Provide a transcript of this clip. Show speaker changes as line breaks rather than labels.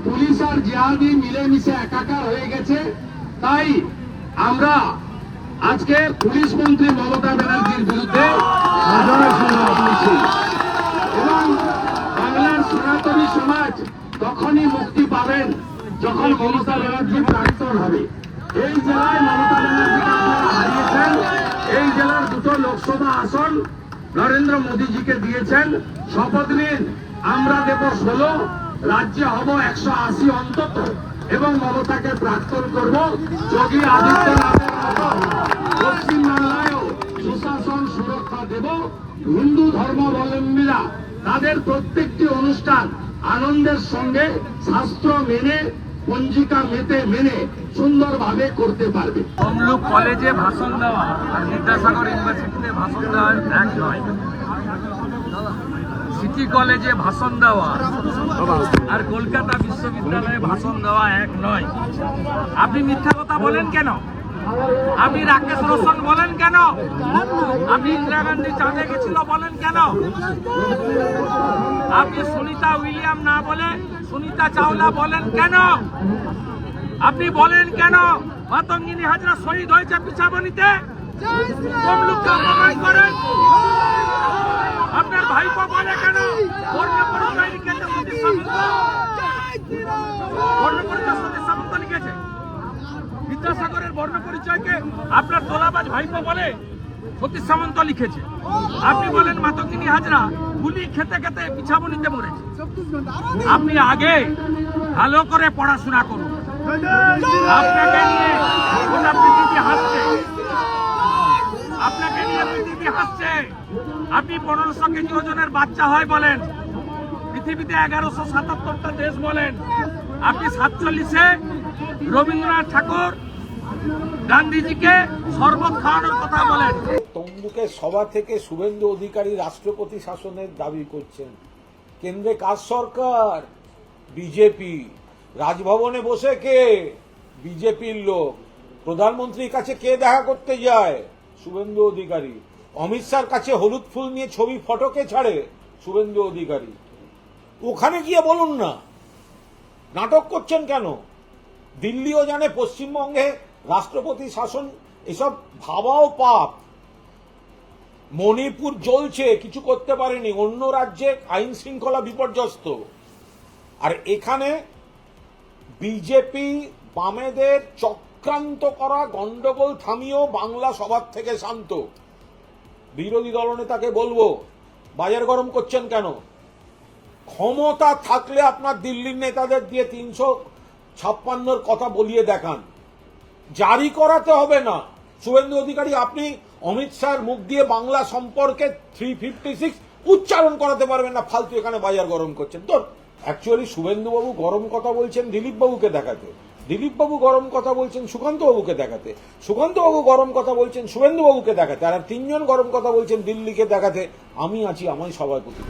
Police আর জিহাদি মিলেমিশে একাকার হয়ে গেছে। তাই আমরা আজকে পুলিশ মন্ত্রী মমতা ব্যানার্জির বিরুদ্ধে এবং বাংলার সনাতনী সমাজ তখনই মুক্তি পাবেন যখন মমতা ব্যানার্জি প্রাক্তন হবে। এই জেলায় মমতা ব্যানার্জিকে আপনারা হারিয়েছেন। এই জেলার দুটো লোকসভা আসন নরেন্দ্র মোদীজিকে দিয়েছেন। শপথ নিন, আমরা দেব 16, রাজ্যে হব 180 অন্তত, এবং মমতাকে প্রাক্তন করব। যোগী আদিত্যনাথের মতো পশ্চিমবাংলায়ও সুশাসন সুরক্ষা দেব। হিন্দু ধর্মাবলম্বীরা তাদের প্রত্যেকটি অনুষ্ঠান আনন্দের সঙ্গে শাস্ত্র মেনে পঞ্জিকা মেনে সুন্দরভাবে করতে পারবে।
তমলুক কলেজে ভাষণ দেওয়া আর বিদ্যাসাগর ইউনিভার্সিটিতে ভাষণ দেওয়া এক নয়। সিটি কলেজে ভাষণ দেওয়া আর কলকাতা বিশ্ববিদ্যালয়ে ভাষণ দেওয়া এক নয়। আপনি মিথ্যা কথা বলেন কেন? আপনি রাকেশ রোশন বলেন কেন? আপনি ইন্দিরা গান্ধী চাঁদে গেছিল বলেন কেন? আপনি সুনিতা উইলিয়াম না বলে সুনিতা চাওলা বলেন কেন? আপনি বলেন কেন মাতঙ্গিনী হাজরা শহীদ হয়েছে পিছাবনিতে? তমলুককে অপমান করেন। আপনার ভাইপো বলে কেন বর্ণ পরিচয় লিখেছে সতীশ সামন্ত? বর্ণ পরিচয় সতীশ সামন্ত লিখেছে। বিদ্যাসাগরের বর্ণ পরিচয়কে আপনার তোলাবাজ ভাইপো বলে সতীশ সামন্ত লিখেছে। আপনি বলেন মাতঙ্গিনী হাজরা গুলি খেতে খেতে পিছাবনিতে মরেছে। আপনি আগে ভালো করে পড়াশোনা করুন। আপনাকে নিয়ে গোটা পৃথিবী হাসছে। আপনাকে নিয়ে পৃথিবী হাসছে। আপনি 1500 কেজি ওজনের বাচ্চা হয় বলেন, পৃথিবীতে 1177টা দেশ বলেন। আপনি 47-এ রবীন্দ্রনাথ ঠাকুর গান্ধীজিকে শরবত খাওয়ানোর কথা বলেন।
তমলুকের সভা থেকে শুভেন্দু অধিকারী রাষ্ট্রপতি শাসনের দাবি করছেন। কেন্দ্রে কার সরকার? বিজেপি। রাজভবনে বসে কে? বিজেপির লোক। প্রধানমন্ত্রীর কাছে কে দেখা করতে যায়? শুভেন্দু অধিকারী। অমিত শাহর কাছে হলুদ ফুল নিয়ে ছবি ফটোকে ছাড়ে শুভেন্দু অধিকারী। ওখানে গিয়ে বলুন না, নাটক করছেন কেন? দিল্লিও জানে পশ্চিমবঙ্গে রাষ্ট্রপতি শাসন, এসব ভাবাও পাপ। মণিপুর জ্বলছে, কিছু করতে পারেনি, অন্য রাজ্যে আইন শৃঙ্খলা বিপর্যস্ত। আর এখানে বিজেপি বামেদের চক্রান্ত করা গন্ডগোল থামিয়েও বাংলা সবার থেকে শান্ত। বিরোধী দলনেতাকে বলবো, বাজার গরম করছেন কেন? ক্ষমতা থাকলে আপনার দিল্লির নেতাদের দিয়ে 356 কথা বলিয়ে দেখান। জারি করাতে হবে না। শুভেন্দু অধিকারী, আপনি অমিত শাহর মুখ দিয়ে বাংলা সম্পর্কে 356 উচ্চারণ করাতে পারবেন না। ফালতু এখানে বাজার গরম করছেন। তো অ্যাকচুয়ালি শুভেন্দুবাবু গরম কথা বলছেন দিলীপবাবুকে দেখাতে, দিলীপবাবু গরম কথা বলছেন সুকান্তবাবুকে দেখাতে, সুকান্তবাবু গরম কথা বলছেন শুভেন্দুবাবুকে দেখাতে, আর 3জন গরম কথা বলছেন দিল্লিকে দেখাতে। আমি আছি, আমায় সভাপতি।